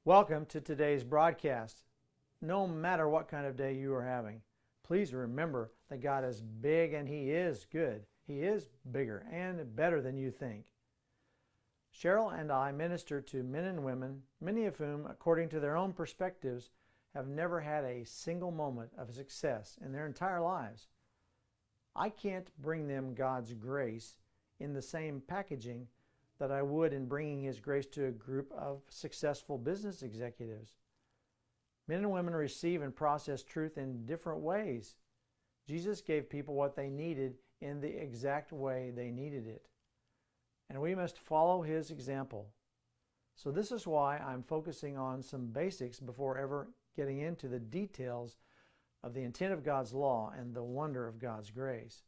Welcome to today's broadcast. No matter what kind of day you are having, please remember that God is big and He is good. He is bigger and better than you think. Cheryl and I minister to men and women, many of whom, according to their own perspectives, have never had a single moment of success in their entire lives. I can't bring them God's grace in the same packaging that I would in bringing His grace to a group of successful business executives. Men and women receive and process truth in different ways. Jesus gave people what they needed in the exact way they needed it. And we must follow His example. So this is why I'm focusing on some basics before ever getting into the details of the intent of God's law and the wonder of God's grace.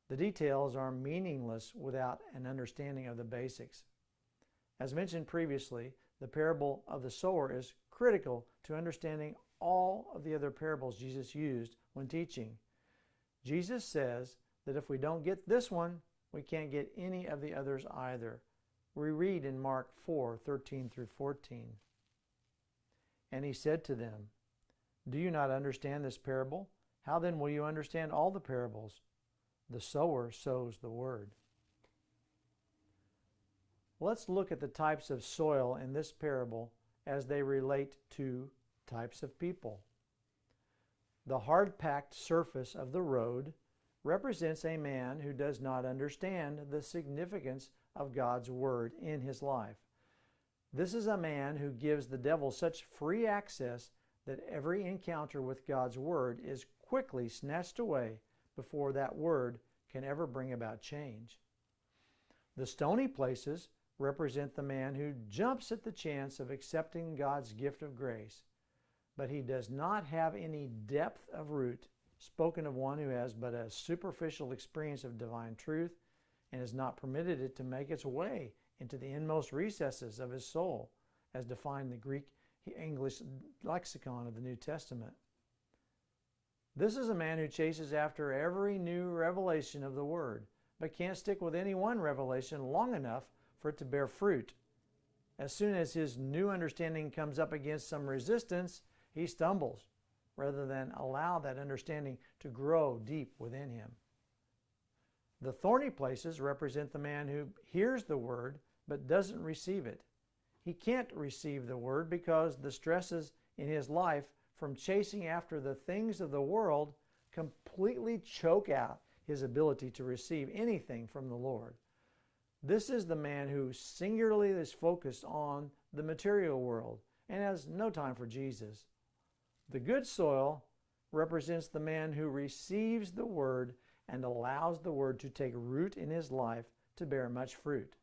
The details are meaningless without an understanding of the basics. As mentioned previously, the parable of the sower is critical to understanding all of the other parables Jesus used when teaching. Jesus says that if we don't get this one, we can't get any of the others either. We read in Mark 4:13 through 14. And He said to them, "Do you not understand this parable? How then will you understand all the parables? The sower sows the word." Let's look at the types of soil in this parable as they relate to types of people. The hard-packed surface of the road represents a man who does not understand the significance of God's word in his life. This is a man who gives the devil such free access that every encounter with God's word is quickly snatched away before that word can ever bring about change. The stony places represent the man who jumps at the chance of accepting God's gift of grace, but he does not have any depth of root, spoken of one who has but a superficial experience of divine truth and has not permitted it to make its way into the inmost recesses of his soul, as defined in the Greek-English lexicon of the New Testament. This is a man who chases after every new revelation of the Word, but can't stick with any one revelation long enough for it to bear fruit. As soon as his new understanding comes up against some resistance, he stumbles, rather than allow that understanding to grow deep within him. The thorny places represent the man who hears the Word but doesn't receive it. He can't receive the Word because the stresses in his life from chasing after the things of the world completely choke out his ability to receive anything from the Lord. This is the man who singularly is focused on the material world and has no time for Jesus. The good soil represents the man who receives the Word and allows the Word to take root in his life to bear much fruit.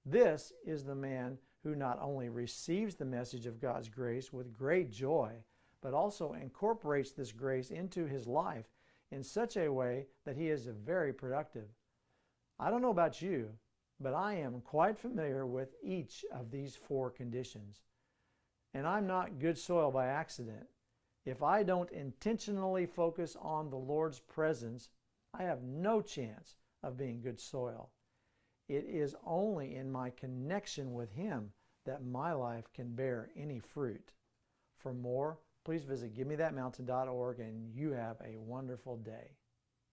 This is the man who not only receives the message of God's grace with great joy, but also incorporates this grace into his life in such a way that he is very productive. I don't know about you, but I am quite familiar with each of these four conditions. And I'm not good soil by accident. If I don't intentionally focus on the Lord's presence, I have no chance of being good soil. It is only in my connection with Him that my life can bear any fruit. For more, please visit GiveMeThatMountain.org, and you have a wonderful day.